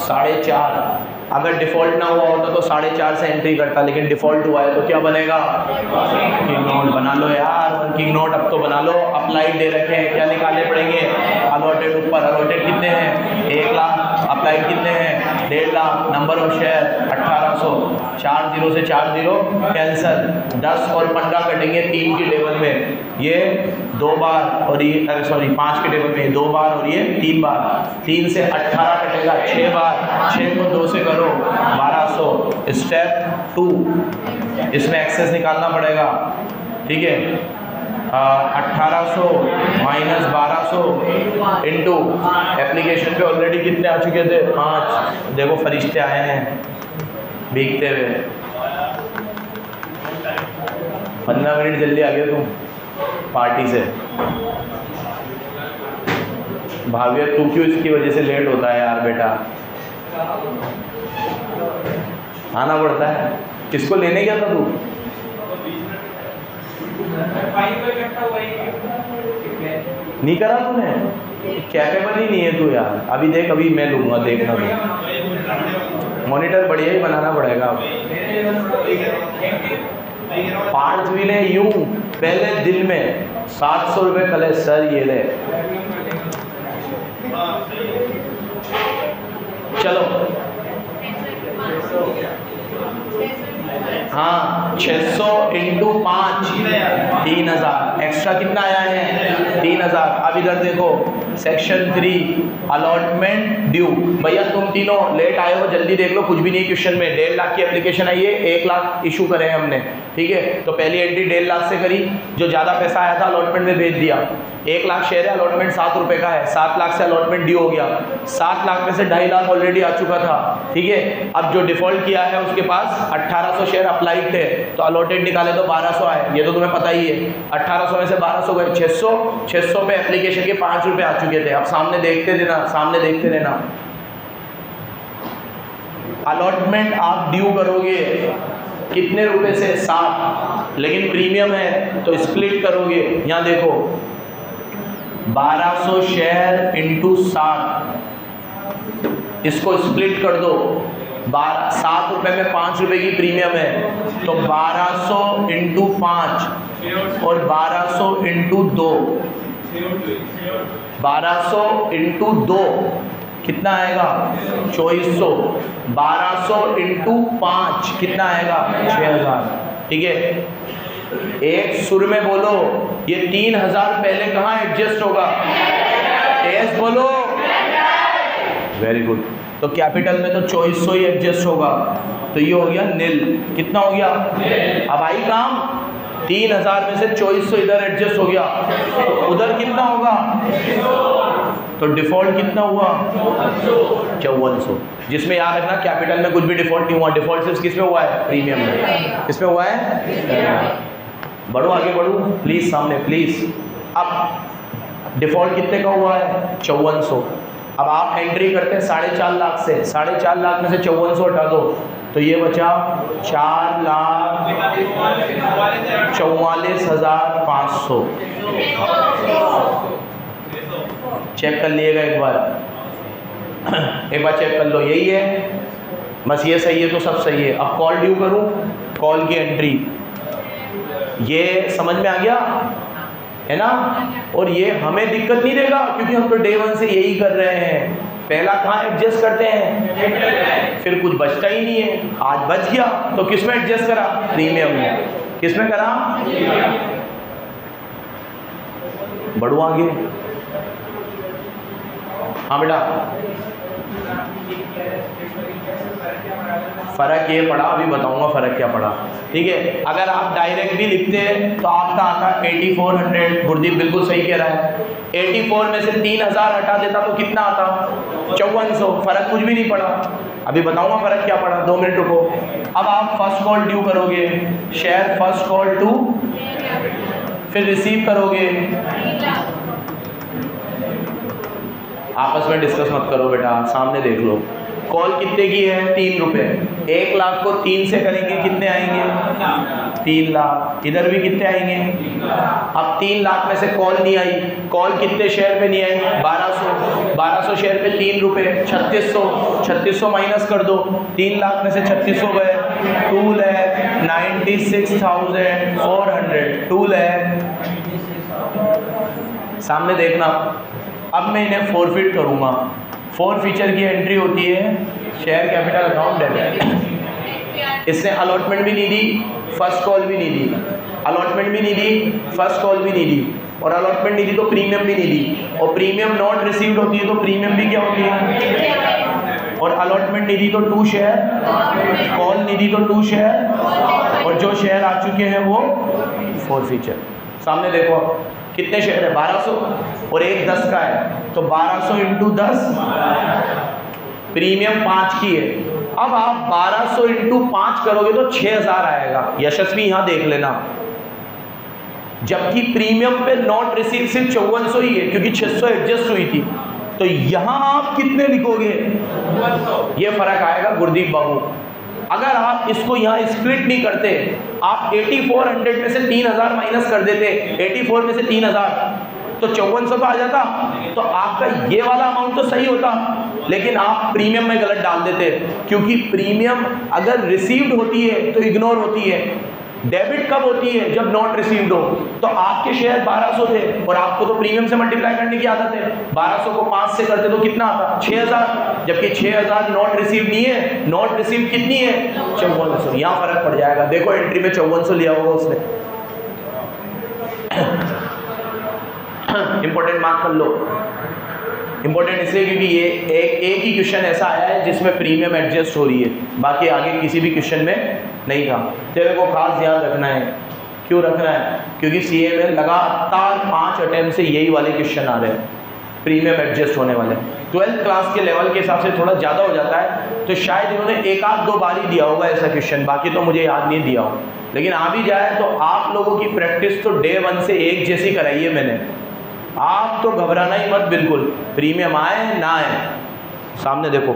4.5। अगर डिफ़ॉल्ट ना हुआ होता तो 4.5 से एंट्री करता, लेकिन डिफ़ॉल्ट हुआ है तो क्या बनेगा? वर्किंग नोट बना लो यार, वर्किंग नोट अब तो बना लो। अप्लाइड दे रखे हैं, क्या निकालने पड़ेंगे? अलॉटेड ऊपर, अलॉटेड कितने हैं? 1 लाख। अप्लाइड कितने हैं? 1.5 लाख। Number of share 1800। 4 0 से 4 0 कैंसल। 10 और 15 कटेंगे 3 की टेबल में, ये 2 बार, और ये अरे सॉरी 5 के टेबल में 2 बार और ये 3 बार। 3 से 18 कटेगा 6 बार, 6 को 2 से करो 1200। स्टेप 2, इसमें एक्सेस निकालना पड़ेगा, ठीक है। 1800 माइनस 1200 इंटू एप्लीकेशन पे ऑलरेडी कितने आ चुके थे? 5। देखो फरिश्ते आए हैं भीगते हुए। 15 मिनट जल्दी आ गए तुम पार्टी से। भाव्य तू क्यों इसकी वजह से लेट होता है यार बेटा? आना पड़ता है। किसको लेने गया था तू? नहीं करा तूने? कैपेबल ही नहीं है तू यार। अभी देख, अभी मैं लूँगा, देखना तू। मॉनिटर बढ़िया ही बनाना पड़ेगा। पार्ट्स मिले यूं पहले दिल में 700 रुपये कले सर, ये ले चलो। हाँ 600 इंटू 5 3000। एक्स्ट्रा कितना आया है? 3000। अब इधर देखो सेक्शन 3 अलॉटमेंट ड्यू। भैया तुम तीनों लेट आए हो, जल्दी देख लो, कुछ भी नहीं क्वेश्चन में। 1.5 लाख की एप्लीकेशन आई है, 1 लाख इशू करे हैं हमने, ठीक है। तो पहली एंट्री 1.5 लाख से करी, जो ज़्यादा पैसा आया था अलॉटमेंट में भेज दिया। 1 लाख शेयर है, अलॉटमेंट 7 रुपये का है, 7 लाख से अलॉटमेंट ड्यू हो गया। 7 लाख में से 2.5 लाख ऑलरेडी आ चुका था, ठीक है। अब जो डिफ़ॉल्ट किया है उसके पास 1800 शेयर अप्लाइड थे तो अलॉटेड निकाले तो 1200 आए, ये तो तुम्हें पता ही है। 1800 में से 1200 गए 600, 600 पे एप्लीकेशन के 5 रुपये आ चुके थे। अब सामने देखते रहना, सामने देखते रहना। अलॉटमेंट आप ड्यू करोगे कितने रुपए से? 7, लेकिन प्रीमियम है तो स्प्लिट करोगे। यहाँ देखो 1200 शेयर इंटू 7, इसको स्प्लिट कर दो। 7 रुपये में 5 रुपये की प्रीमियम है तो 1200 इंटू 5 और 1200 इंटू 2, 1200 इंटू 2 कितना आएगा? 2400। 1200 इंटू 5 कितना आएगा? 6000। ठीक है, एक सुर में बोलो। ये 3000 पहले कहाँ एडजस्ट होगा? एस बोलो। Very good. तो कैपिटल में तो 2400 ही एडजस्ट होगा, तो ये हो गया नील। कितना हो गया? अब आई काम, 3000 में से 2400 इधर एडजस्ट हो गया, तो उधर कितना होगा? तो डिफॉल्ट कितना हुआ? 5400। जिसमें याद रखना कैपिटल में कुछ भी डिफॉल्ट नहीं हुआ। डिफॉल्ट सिर्फ किस में हुआ है? प्रीमियम में। किस में हुआ है? बढ़ो आगे बढ़ो प्लीज, सामने प्लीज। अब डिफॉल्ट कितने का हुआ है? 5400। अब आप एंट्री करते हैं 4.5 लाख से, 4.5 लाख में से 5400 हटा दो तो ये बचा 4,44,500। चेक कर लिएगा एक बार, एक बार चेक कर लो। यही है, बस ये सही है तो सब सही है। अब कॉल ड्यू करूं, कॉल की एंट्री, ये समझ में आ गया है ना? और ये हमें दिक्कत नहीं देगा क्योंकि हम तो डे 1 से यही कर रहे हैं। पहला कहाँ एडजस्ट करते हैं? फिर कुछ बचता ही नहीं है। आज बच गया तो किस में एडजस्ट करा? प्रीमियम में। किस में करा? बढ़ो आगे। हाँ बेटा, फ़र्क ये पड़ा, अभी बताऊंगा फ़र्क क्या पड़ा। ठीक है, अगर आप डायरेक्ट भी लिखते तो आपका आता 8400। गुरदीप बिल्कुल सही कह रहा है। 84 में से 3000 हटा देता तो कितना आता? 5400। फ़र्क कुछ भी नहीं पड़ा, अभी बताऊंगा फ़र्क क्या पड़ा। 2 मिनट रुको। अब आप फर्स्ट कॉल ड्यू करोगे, शेयर फर्स्ट कॉल टू, फिर रिसीव करोगे। आपस में डिस्कस मत करो बेटा, सामने देख लो। कॉल कितने की है? 3 रुपये। 1 लाख को 3 से करेंगे कितने आएंगे? 3 लाख। इधर भी कितने आएंगे? अब 3 लाख में से कॉल नहीं आई, कॉल कितने शेयर पे नहीं आई? 1200। 1200 शेयर पे 3 रुपये, 3600। 3600 माइनस कर दो, 3 लाख में से 3600 गए, 2,96,400। 2 लाख। सामने देखना। अब मैं इन्हें फॉरफिट करूँगा। 4 फीचर की एंट्री होती है शेयर कैपिटल अकाउंट डेबिट। इसने अलॉटमेंट भी नहीं दी, फर्स्ट कॉल भी नहीं दी, अलॉटमेंट भी नहीं दी, फर्स्ट कॉल भी नहीं दी, और अलॉटमेंट नहीं दी तो प्रीमियम भी नहीं दी। और प्रीमियम नॉट रिसीव्ड होती है तो प्रीमियम भी क्या होती है? और अलॉटमेंट नहीं दी तो 2 शेयर, कॉल नहीं दी तो 2 शेयर, और जो शेयर आ चुके हैं वो 4 फीचर। सामने देखो कितने शेयर है? 1200, और एक 10 का है तो 1200 इंटू 10, प्रीमियम 5 की है। अब आप 1200 इंटू 5 करोगे तो 6000 आएगा। यशस्वी यहाँ देख लेना, जबकि प्रीमियम पे नॉट रिसीव सिर्फ 5400 ही है क्योंकि 600 एडजस्ट हुई थी। तो यहाँ आप कितने लिखोगे? ये फर्क आएगा गुरदीप बाबू। अगर आप इसको यहाँ स्प्लिट नहीं करते, आप 8400 में से 3000 माइनस कर देते, 84 में से 3000 तो 5400 का आ जाता, तो आपका ये वाला अमाउंट तो सही होता, लेकिन आप प्रीमियम में गलत डाल देते। क्योंकि प्रीमियम अगर रिसीव्ड होती है तो इग्नोर होती है, डेबिट कब होती है? जब नॉट रिसीव्ड हो। तो आपके शेयर 1200 थे और आपको तो प्रीमियम से मल्टीप्लाई करने की आदत है। 1200 को 5 से करते तो कितना आता? 6000। जबकि 6000 नॉट रिसीव नहीं है, नॉट रिसीव कितनी है? 5400। यहाँ फर्क पड़ जाएगा। देखो एंट्री में 5400 लिया होगा उसने। इंपॉर्टेंट मार्क कर लो। इंपॉर्टेंट इसलिए क्योंकि ये एक ही क्वेश्चन ऐसा आया है जिसमें प्रीमियम एडजस्ट हो रही है, बाकी आगे किसी भी क्वेश्चन में नहीं था। तेरे को खास ध्यान रखना है। क्यों रखना है? क्योंकि सीए में लगातार 5 अटेम्प्ट से यही वाले क्वेश्चन आ रहे हैं। प्रीमियम एडजस्ट होने वाले। 12th क्लास के लेवल के हिसाब से थोड़ा ज़्यादा हो जाता है, तो शायद इन्होंने एक आध दो बार ही दिया होगा ऐसा क्वेश्चन, बाकी तो मुझे याद नहीं दिया हो। लेकिन आ भी जाए तो आप लोगों की प्रैक्टिस तो डे 1 से एक जैसी कराई है मैंने। आप तो घबराना ही मत बिल्कुल, प्रीमियम आए ना आए। सामने देखो,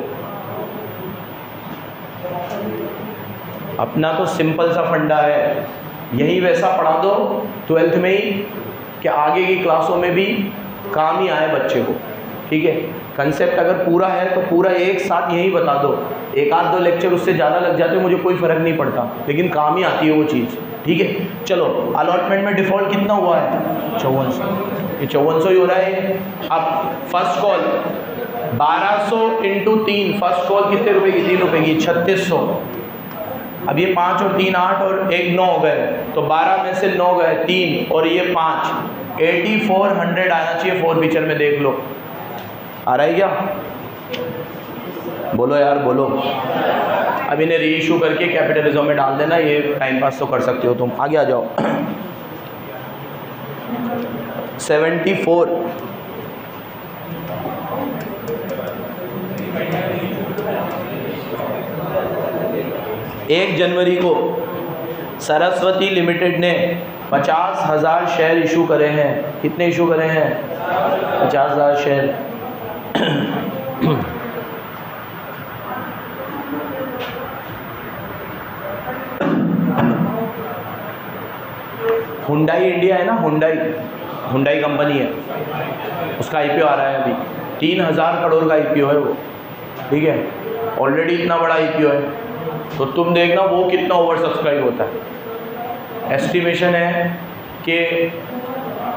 अपना तो सिंपल सा फंडा है, यही वैसा पढ़ा दो 12th में ही कि आगे की क्लासों में भी काम ही आए बच्चे को। ठीक है, कंसेप्ट अगर पूरा है तो पूरा एक साथ यही बता दो, एक आध दो लेक्चर उससे ज़्यादा लग जाते मुझे कोई फ़र्क नहीं पड़ता, लेकिन काम ही आती है वो चीज़। ठीक है, चलो अलॉटमेंट में डिफ़ॉल्ट कितना हुआ है? 5400। ये 5400 ही हो रहा है। अब फर्स्ट कॉल 1200 × 3, फर्स्ट कॉल कितने रुपए की? 3 रुपए की, 3600। अब ये 5 और 3 8 और 1 9 हो गए, तो 12 में से 9 गए, 3 और ये 5, 8400 आना चाहिए फोर फीचर में। देख लो आ रहा है क्या? बोलो यार बोलो। अब इन्हें री इशू करके कैपिटलिज्म में डाल देना, ये टाइम पास तो कर सकते हो तुम। आगे आ जाओ। 74 1 जनवरी को सरस्वती लिमिटेड ने 50,000 शेयर इशू करे हैं। कितने इशू करे हैं? 50,000 शेयर। हुंडई इंडिया है ना, हुंडई कंपनी है, उसका आईपीओ आ रहा है अभी। 3000 करोड़ का आईपीओ है वो। ठीक है, ऑलरेडी इतना बड़ा आईपीओ है, तो तुम देखना वो कितना ओवर सब्सक्राइब होता है। एस्टिमेशन है कि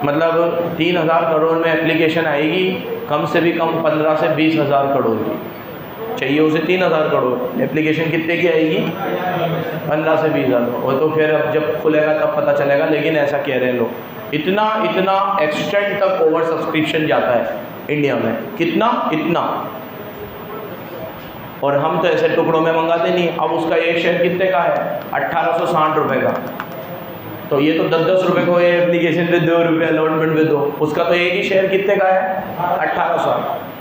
मतलब 3000 करोड़ में एप्लीकेशन आएगी, कम से भी कम 15 से 20,000 करोड़ की चाहिए उसे। 3000 करोड़ एप्लीकेशन कितने की आएगी? 15 से 20,000। वो तो फिर अब जब खुलेगा तब पता चलेगा, लेकिन ऐसा कह रहे हैं लोग। इतना एक्सटेंड तक ओवर सब्सक्रिप्शन जाता है इंडिया में। कितना? इतना। और हम तो ऐसे टुकड़ों में मंगाते नहीं। अब उसका एक शेयर कितने का है? 1860 रुपये का। तो ये तो 10-10 रुपये को ये एप्लीकेशन पे 2 रुपये अलॉटमेंट पे दो, उसका तो एक ही शेयर कितने का है? 1800।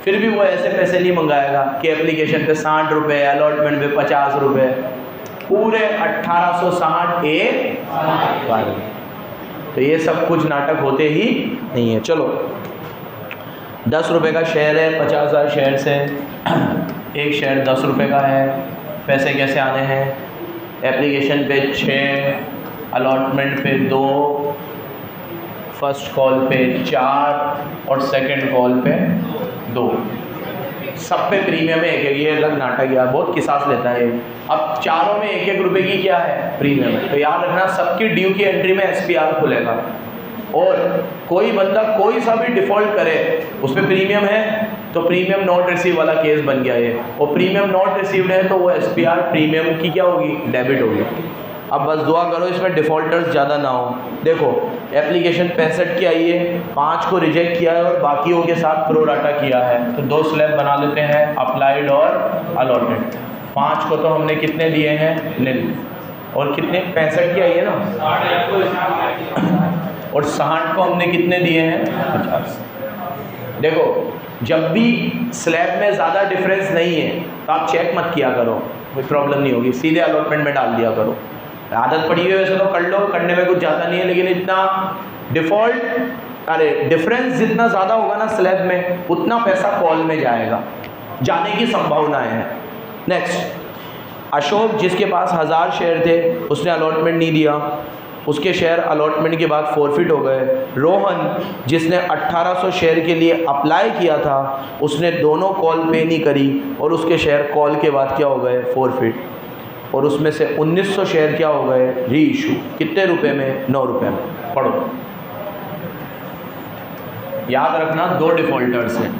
फिर भी वो ऐसे पैसे नहीं मंगाएगा कि एप्लीकेशन पे 60 रुपये, अलॉटमेंट पे 50 रुपये, पूरे 1860 एक बार। तो ये सब कुछ नाटक होते ही नहीं है। चलो 10 रुपये का शेयर है, 50,000 शेयर से एक शेयर 10 रुपये का है। पैसे कैसे आने हैं? एप्लीकेशन पे 6, अलॉटमेंट पे 2, फर्स्ट कॉल पे 4 और सेकंड कॉल पे 2। सब पे प्रीमियम है एक। ये अलग नाटक यार, बहुत किसास लेता है। अब चारों में 1-1 रुपये की क्या है? प्रीमियम है। तो याद रखना, सबकी ड्यू की एंट्री में SPR खुलेगा, और कोई बंदा कोई सा भी डिफ़ॉल्ट करे उसमें प्रीमियम है तो प्रीमियम नॉट रिसीव वाला केस बन गया ये। और प्रीमियम नॉट रिसीव्ड है तो वो SPR प्रीमियम की क्या होगी? डेबिट होगी। अब बस दुआ करो इसमें डिफ़ॉल्टर्स ज़्यादा ना हो। देखो एप्लीकेशन 65 की आई है, 5 को रिजेक्ट किया है और बाकियों के साथ प्रोराटा किया है, तो 2 स्लैब बना लेते हैं, अप्लाइड और अलॉटेड। 5 को तो हमने कितने दिए हैं? निल। और कितने? 65 की आई है ना, और 60 को हमने कितने दिए हैं? 50। देखो जब भी स्लैब में ज़्यादा डिफरेंस नहीं है तो आप चेक मत किया करो, कोई प्रॉब्लम नहीं होगी, सीधे अलॉटमेंट में डाल दिया करो। आदत पड़ी हुई है वैसे तो कर लो, करने में कुछ ज़्यादा नहीं है, लेकिन इतना डिफरेंस जितना ज़्यादा होगा ना स्लैब में, उतना पैसा कॉल में जाएगा, जाने की संभावनाएं हैं। नेक्स्ट, अशोक जिसके पास 1000 शेयर थे उसने अलॉटमेंट नहीं दिया, उसके शेयर अलॉटमेंट के बाद फॉरफिट हो गए। रोहन जिसने 1800 शेयर के लिए अप्लाई किया था उसने दोनों कॉल पे नहीं करी और उसके शेयर कॉल के बाद क्या हो गए? फॉरफिट। और उसमें से 1900 शेयर क्या हो गए? री इशू। कितने रुपए में? 9 रुपये में। पढ़ो, याद रखना 2 डिफ़ॉल्टर्स हैं।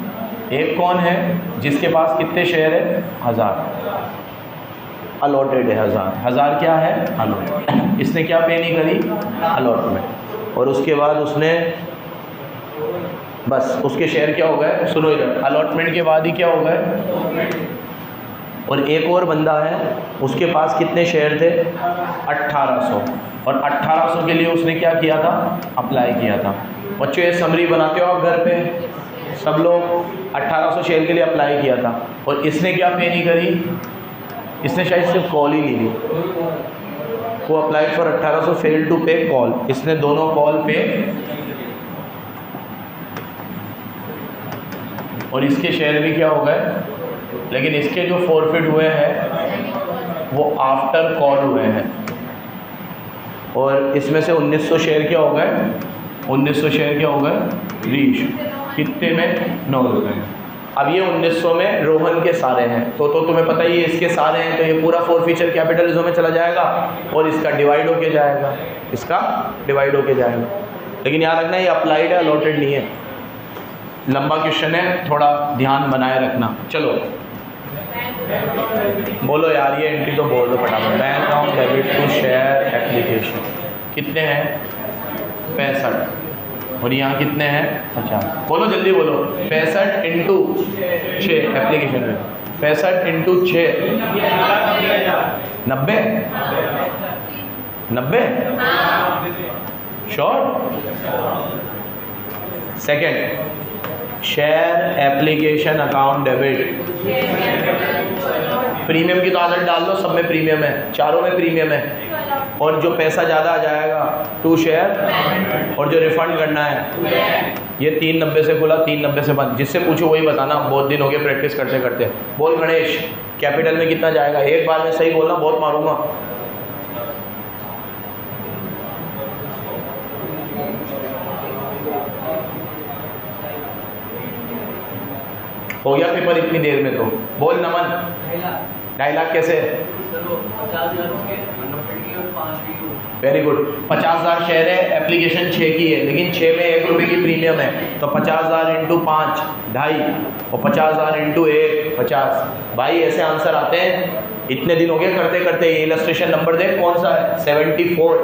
एक कौन है? जिसके पास कितने शेयर है? 1000, अलॉटेड है 1000 क्या है? अलॉटेड। इसने क्या पे नहीं करी? अलॉटमेंट। और उसके बाद उसने बस उसके शेयर क्या हो गए? सुनो इधर, अलॉटमेंट के बाद ही क्या हो गए? और एक और बंदा है उसके पास कितने शेयर थे? 1800, और 1800 के लिए उसने क्या किया था? अप्लाई किया था। बच्चों ये समरी बनाते हो आप घर पे, सब लोग 1800 शेयर के लिए अप्लाई किया था, और इसने क्या पे नहीं करी, इसने शायद सिर्फ कॉल ही ली थी। वो अप्लाई फॉर 1800, फेल टू पे कॉल, इसने दोनों कॉल पे, और इसके शेयर भी क्या हो गए, लेकिन इसके जो फॉरफिट हुए हैं वो आफ्टर कॉल हुए हैं, और इसमें से 1900 शेयर क्या हो गए, 1900 शेयर क्या हो गए रीइशू, कितने में, 9 रुपये में। अब ये 1900 में रोहन के सारे हैं, तो तुम्हें पता ही है इसके सारे हैं, तो ये पूरा फॉरफीचर कैपिटलिज्म में चला जाएगा और इसका डिवाइड होके जाएगा, इसका डिवाइड होके जाएगा। लेकिन याद रखना ये अप्लाइड है, अलॉटेड नहीं है। लंबा क्वेश्चन है, थोड़ा ध्यान बनाए रखना। चलो बोलो यार, ये एंट्री तो बोल दो फटाफट। Bank account debit to share application कितने हैं, 65, और यहाँ कितने हैं, 50। बोलो जल्दी बोलो, 65 इंटू 6 एप्लीकेशन में, 65 into 6 90, 90 sure. Second, share application account debit, premium की तो आदत डाल दो, सब में प्रीमियम है, चारों में प्रीमियम है, और जो पैसा ज़्यादा आ जाएगा टू शेयर, और जो रिफंड करना है ये 390 से खुला 390 से बंद। जिससे पूछो वही बताना, बहुत दिन हो गए प्रैक्टिस करते करते। बोल गणेश, कैपिटल में कितना जाएगा, एक बार में सही बोलना, बहुत मारूंगा। हो गया पेपर इतनी देर में, तो बोल नमन। 2.5 लाख कैसे, वेरी गुड। 50,000 शेयर है, एप्लीकेशन 6 की है, लेकिन 6 में 1 रुपये की प्रीमियम है, तो 50,000 इंटू 5 2.5, और 50,000 इंटू 1 50। भाई ऐसे आंसर आते हैं, इतने दिन हो गए करते करते। ये इलस्ट्रेशन नंबर देख कौन सा है, 74।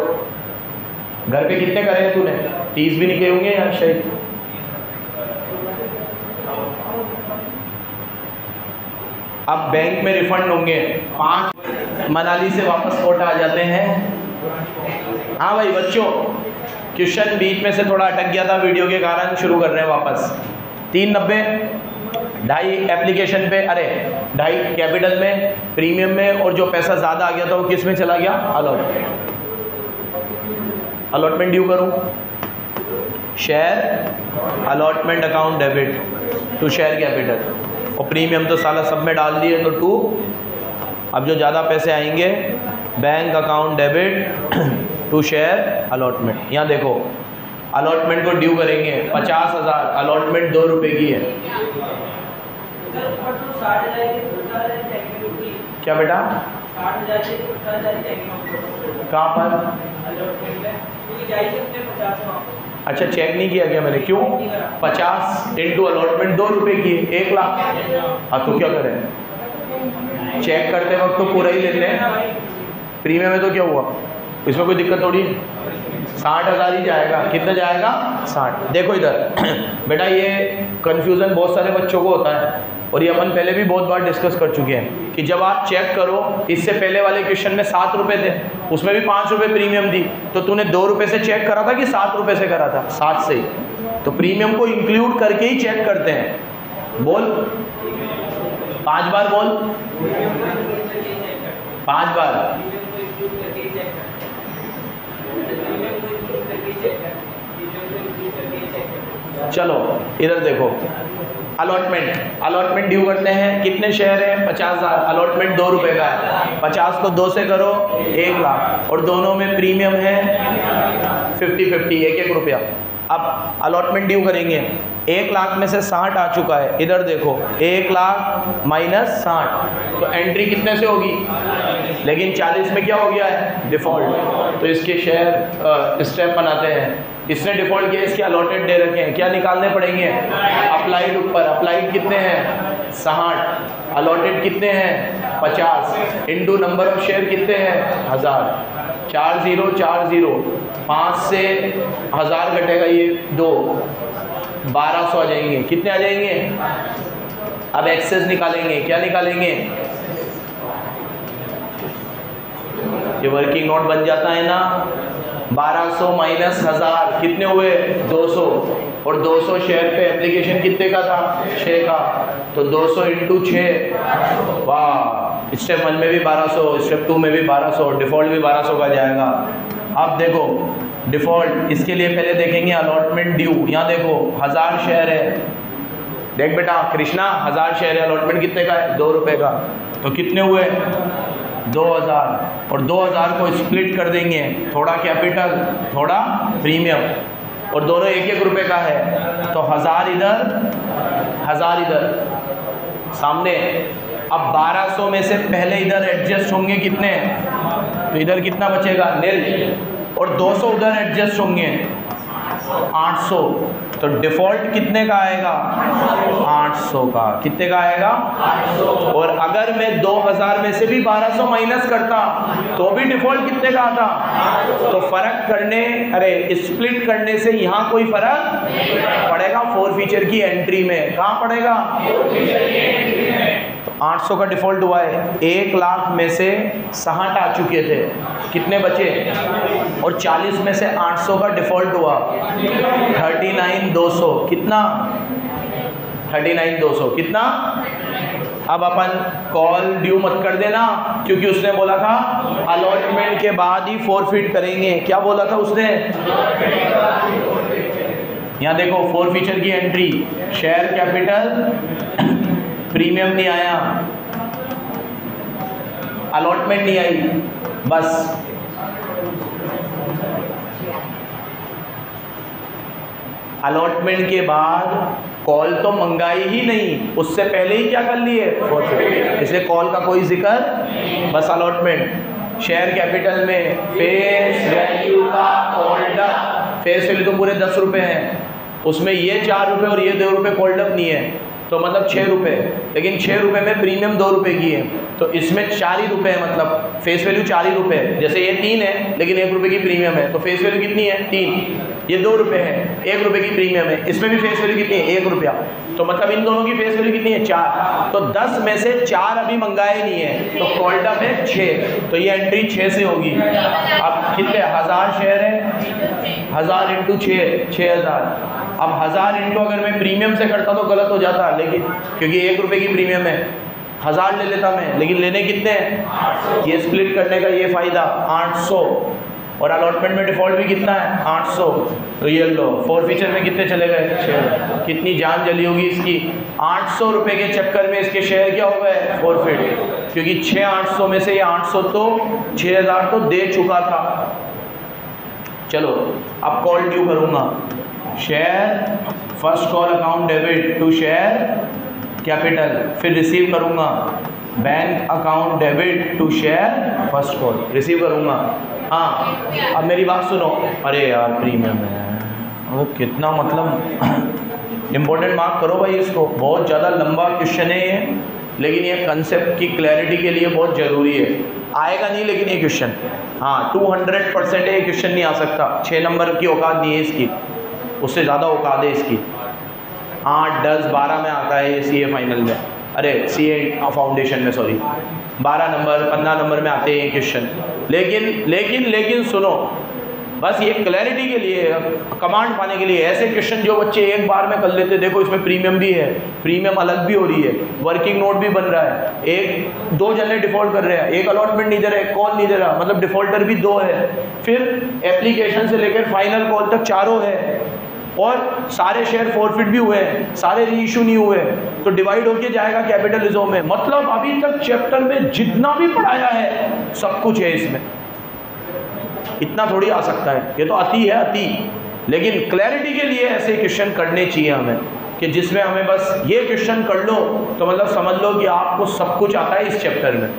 घर पे कितने करे हैं तूने, 30 भी निकले होंगे यार शायद। अब बैंक में रिफंड होंगे 5, मनाली से वापस कोटा आ जाते हैं। हाँ भाई बच्चों, क्वेश्चन बीच में से थोड़ा अटक गया था वीडियो के कारण, शुरू कर रहे हैं वापस। 390, 2.5 एप्लीकेशन पे, अरे 2.5 कैपिटल में, प्रीमियम में, और जो पैसा ज़्यादा आ गया था वो किस में चला गया, अलॉटमेंट ड्यू करूँ, share allotment account debit to share capital, और प्रीमियम तो साला सब में डाल दिए तो 2। अब जो ज़्यादा पैसे आएंगे, bank account debit to share allotment. यहाँ देखो, अलॉटमेंट को ड्यू करेंगे 50,000, अलॉटमेंट 2 रुपये की है। क्या बेटा, कहाँ पर, अच्छा चेक नहीं किया गया मैंने, क्यों, 50 इंटू अलॉटमेंट 2 रुपये की, 1 लाख। हाँ तो क्या करें, चेक करते वक्त तो पूरा ही लेते हैं, प्रीमियम में तो क्या हुआ, इसमें कोई दिक्कत थोड़ी। 60,000 ही जाएगा, कितना जाएगा, 60। देखो इधर बेटा, ये कन्फ्यूज़न बहुत सारे बच्चों को होता है, और ये अपन पहले भी बहुत बार डिस्कस कर चुके हैं कि जब आप चेक करो, इससे पहले वाले क्वेश्चन में 7 रुपये थे, उसमें भी 5 रुपये प्रीमियम थी, तो तूने 2 रुपये से चेक करा था कि 7 रुपये से करा था, 7 से ही। तो प्रीमियम को इंक्लूड करके ही चेक करते हैं। बोल 5 बार, बोल 5 बार। चलो इधर देखो, अलॉटमेंट ड्यू करते हैं, कितने शेयर है, 50,000, अलॉटमेंट 2 रुपये का है, 50 को 2 से करो 1 लाख, और दोनों में प्रीमियम है 50-50, 1-1 रुपया। अब अलॉटमेंट ड्यू करेंगे, 1 लाख में से 60 आ चुका है, इधर देखो 1 लाख माइनस 60, तो एंट्री कितने से होगी, लेकिन 40 में क्या हो गया है, डिफ़ॉल्ट। तो इसके शेयर स्टेप बनाते हैं, इसने डिफ़ॉल्ट किया, इसके अलॉटेड दे रखे हैं, क्या निकालने पड़ेंगे, अप्लाइड ऊपर, अप्लाइड कितने हैं 60, अलॉटेड कितने हैं 50, इंटू नंबर ऑफ शेयर कितने हैं 1000, 4040, 5 से 1000 घटेगा ये 2, 1200 आ जाएंगे, कितने आ जाएंगे। अब एक्सेस निकालेंगे, क्या निकालेंगे, ये वर्किंग नोट बन जाता है ना, 1200 माइनस 1000 कितने हुए 200, और 200 शेयर पे एप्लीकेशन कितने का था, 6 का, तो 200 इंटू 6, वाह, स्टेप 1 में भी 1200, स्टेप 2 में भी 1200, डिफ़ॉल्ट भी 1200 का जाएगा। अब देखो डिफ़ॉल्ट, इसके लिए पहले देखेंगे अलॉटमेंट ड्यू। यहाँ देखो 1000 शेयर है, देख बेटा कृष्णा 1000 शेयर है, अलॉटमेंट कितने का है, 2 रुपये का, तो कितने हुए 2000, और 2000 को स्प्लिट कर देंगे, थोड़ा कैपिटल थोड़ा प्रीमियम, और दोनों 1-1 रुपये का है, तो 1000 इधर 1000 इधर सामने। अब 1200 में से पहले इधर एडजस्ट होंगे कितने, तो इधर कितना बचेगा, नील, और 200 उधर एडजस्ट होंगे 800, तो डिफ़ॉल्ट कितने का आएगा, 800 का, कितने का आएगा 800। और अगर मैं 2000 में से भी 1200 माइनस करता तो भी डिफ़ॉल्ट कितने का आता, तो फ़र्क करने, अरे स्प्लिट करने से यहाँ कोई फ़र्क पड़ेगा फोर फीचर की एंट्री में, कहाँ पड़ेगा, 800 का डिफ़ॉल्ट हुआ है। 1 लाख में से 60 आ चुके थे, कितने बचे, और 40 में से 800 का डिफ़ॉल्ट हुआ 39,200, कितना 39,200 कितना। अब अपन कॉल ड्यू मत कर देना, क्योंकि उसने बोला था अलॉटमेंट के बाद ही फॉरफिट करेंगे, क्या बोला था उसने। यहाँ देखो फोर फीचर की एंट्री, शेयर कैपिटल प्रीमियम नहीं आया, अलॉटमेंट नहीं आई, बस अलॉटमेंट के बाद कॉल तो मंगाई ही नहीं, उससे पहले ही क्या कर लिए, फॉरफिट, इसलिए कॉल का कोई जिक्र, बस अलॉटमेंट। शेयर कैपिटल में फेस वैल्यू का कॉल्ड अप, फेस वैल्यू तो पूरे 10 रुपये हैं, उसमें ये 4 रुपये और ये 2 रुपये कॉल्ड अप नहीं है, तो मतलब 6 रुपये, लेकिन 6 रुपये में प्रीमियम 2 रुपये की है, तो इसमें 4 ही रुपये है, मतलब फेस वैल्यू 4 ही रुपये है। जैसे ये 3 है लेकिन 1 रुपये की प्रीमियम है, तो फेस वैल्यू कितनी है 3, ये 2 रुपये है, 1 रुपये की प्रीमियम है, इसमें भी फेस वैल्यू कितनी है 1 रुपया, तो मतलब इन दोनों की फेस वैल्यू कितनी है 4, तो 10 में से 4 अभी मंगाए नहीं है, तो कॉल्ड अप है 6, तो ये एंट्री 6 से होगी। अब कितने 1000 शेयर है, 1000 इंटू 6, 6000। अब 1000 इंटू अगर मैं प्रीमियम से करता तो गलत हो जाता, लेकिन क्योंकि 1 रुपये की प्रीमियम है, 1000 ले लेता मैं, लेकिन लेने कितने हैं, ये स्प्लिट करने का ये फ़ायदा 800, और अलॉटमेंट में डिफ़ॉल्ट भी कितना है 800, तो ये लो फोर फीचर में कितने चले गए 6, कितनी जान जली होगी इसकी। 800 रुपये के चक्कर में इसके शेयर क्या हो गए फॉरफिट, क्योंकि 800 में से ये 800 तो 6000 तो दे चुका था। चलो अब कॉल ड्यू करूँगा, share first call account debit to share capital, फिर रिसीव करूँगा bank account debit to share first call, receive करूँगा। हाँ अब मेरी बात सुनो, अरे यार प्रीमियम है वो कितना, मतलब इम्पोर्टेंट मार्क करो भाई इसको, बहुत ज़्यादा लंबा क्वेश्चन है ये, लेकिन ये कंसेप्ट की क्लैरिटी के लिए बहुत ज़रूरी है। आएगा नहीं लेकिन ये क्वेश्चन, हाँ 200% ये क्वेश्चन नहीं आ सकता, 6 नंबर की औकात नहीं है इसकी, उससे ज़्यादा औकात है इसकी। 8, 10, 12 में आता है ये CA फाइनल में, अरे CA फाउंडेशन में, सॉरी 12 नंबर 15 नंबर में आते हैं ये क्वेश्चन। लेकिन सुनो, बस ये क्लैरिटी के लिए, कमांड पाने के लिए, ऐसे क्वेश्चन जो बच्चे एक बार में कर लेते, देखो इसमें प्रीमियम भी है, प्रीमियम अलग भी हो रही है, वर्किंग नोट भी बन रहा है, 2 जने डिफ़ॉल्ट कर रहे हैं, एक अलॉटमेंट नहीं दे रहा है, कॉल नहीं दे रहा, मतलब डिफ़ॉल्टर भी 2 है, फिर एप्लीकेशन से लेकर फाइनल कॉल तक 4 है, और सारे शेयर फॉरफिट भी हुए हैं, सारे री इशू नहीं हुए, तो डिवाइड होके जाएगा कैपिटल रिजर्व में। मतलब अभी तक चैप्टर में जितना भी पढ़ाया है सब कुछ है इसमें, इतना थोड़ी आ सकता है, ये तो अति है अति, लेकिन क्लैरिटी के लिए ऐसे क्वेश्चन करने चाहिए हमें, कि जिसमें हमें बस ये क्वेश्चन कर लो तो मतलब समझ लो कि आपको सब कुछ आता है इस चैप्टर में,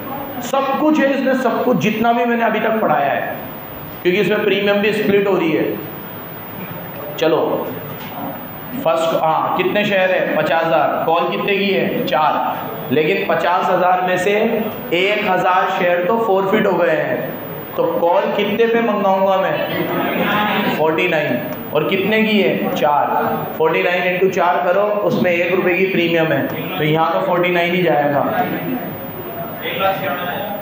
सब कुछ है इसमें, सब कुछ जितना भी मैंने अभी तक पढ़ाया है, क्योंकि इसमें प्रीमियम भी स्प्लिट हो रही है। चलो फर्स्ट, हाँ कितने शेयर है 50,000, कॉल कितने की है 4, लेकिन 50,000 में से 1,000 शेयर तो फॉरफिट हो गए हैं, तो कॉल कितने पे मंगाऊंगा मैं 49, और कितने की है 4, 49 इंटू 4 करो, उसमें 1 रुपये की प्रीमियम है, तो यहाँ तो 49 ही जाएगा,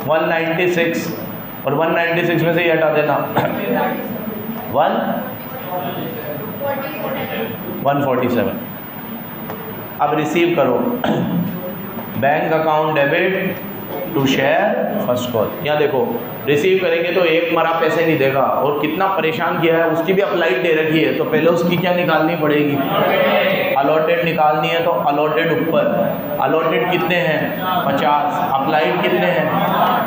196, और 196 में से ये हटा देना 1 147। अब रिसीव करो bank account debit to share first call. यहाँ देखो रिसीव करेंगे तो एक मरा पैसे नहीं देगा, और कितना परेशान किया है, उसकी भी अप्लाइड दे रखी है, तो पहले उसकी क्या निकालनी पड़ेगी, अलॉटेड निकालनी है। तो अलॉटेड ऊपर, अलॉटेड कितने हैं 50, अप्लाइड कितने हैं,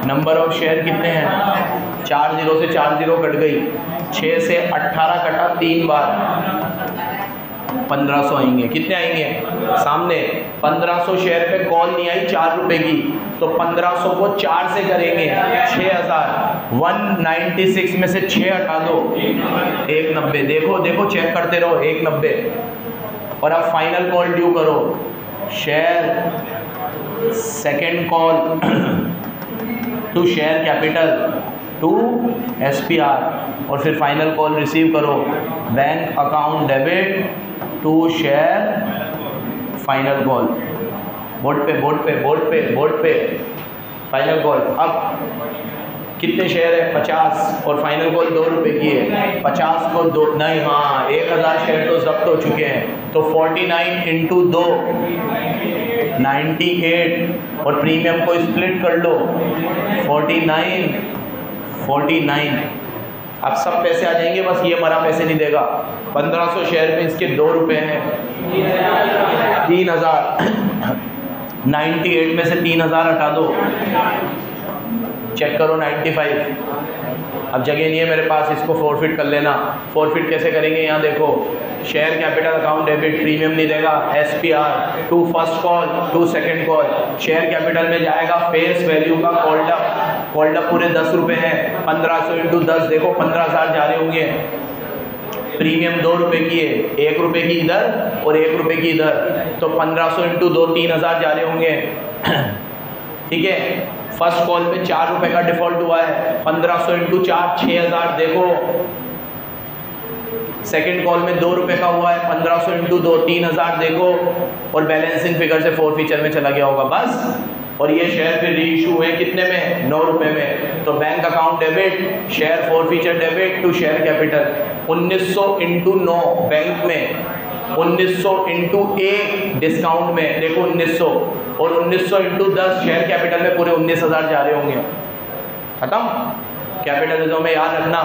नंबर ऑफ शेयर कितने हैं, 4 0 से 4 0 कट गई, 6 से 18 कटा 3 बार, 1500 आएंगे। कितने आएंगे सामने, 1500 शेयर पे कॉल नहीं आई 4 रुपए की, तो 1500 को 4 से करेंगे 6000, 196 में से 6 हटा दो 190। देखो देखो चेक करते रहो 190। और अब फाइनल कॉल ड्यू करो, share second call to share capital to SPR, और फिर फाइनल कॉल रिसीव करो, bank account debit to share final call, board पे बोर्ड पे बोर्ड पे बोर्ड पे फाइनल कॉल। अब कितने शेयर है 50, और फाइनल कॉल 2 रुपये की है, 50 को 2 नहीं, हाँ 1000 शेयर तो जब्त हो चुके हैं, तो 49 इंटू 2 98, और प्रीमियम को स्प्लिट कर लो 49। अब सब पैसे आ जाएंगे, बस ये मरा पैसे नहीं देगा। 1500 शेयर में इसके 2 रुपये हैं, 3000, 98 में से 3000 हटा दो, चेक करो 95। अब जगह नहीं है मेरे पास, इसको फॉरफिट कर लेना। फॉरफिट कैसे करेंगे, यहाँ देखो, share capital account debit, premium नहीं देगा, SPR to first call to second call, share capital में जाएगा फेस वैल्यू का कॉल्ड अप पूरे 10 रुपये हैं, 1500 इंटू 10 देखो 15000 जा रहे होंगे। प्रीमियम 2 रुपये की है, 1 रुपये की इधर और 1 रुपये की इधर, तो 1500 इंटू 2 3000 जा रहे होंगे। ठीक है, फर्स्ट कॉल पे 4 रुपये का डिफॉल्ट हुआ है, 1500 इंटू 4 6000 देखो। सेकंड कॉल में 2 रुपये का हुआ है, 1500 इंटू 2 3000 देखो, और बैलेंसिंग फिगर से फॉरफीचर में चला गया होगा बस। और ये शेयर फिर री इशू हुए कितने में, 9 रुपये में। तो bank account debit share forfeiture debit to share capital, 1900 into 9 bank में, 1900 इंटू 1 डिस्काउंट में देखो 1900, और 1900 इंटू 10 शेयर कैपिटल में पूरे 19000 जा रहे होंगे। खत्म। कैपिटलिज्म में याद रखना,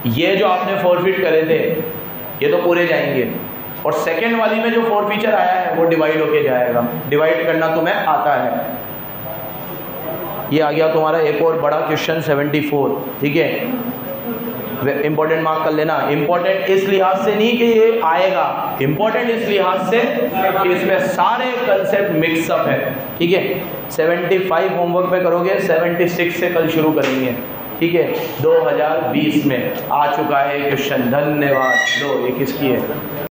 ये जो आपने फॉरफिट करे थे ये तो पूरे जाएंगे, और सेकेंड वाली में जो फॉरफीचर आया है वो डिवाइड होके जाएगा। डिवाइड करना तुम्हें आता है। ये आ गया तुम्हारा एक और बड़ा क्वेश्चन 74। ठीक है, इंपॉर्टेंट मार्क कर लेना। इंपॉर्टेंट इस लिहाज से नहीं कि ये आएगा, इंपॉर्टेंट इस लिहाज से कि इसमें सारे कंसेप्ट मिक्सअप है। ठीक है, 75 होमवर्क में करोगे, 76 से कल शुरू करेंगे। ठीक है, 2020 में आ चुका है क्वेश्चन। धन्यवाद। 2 ये किसकी है।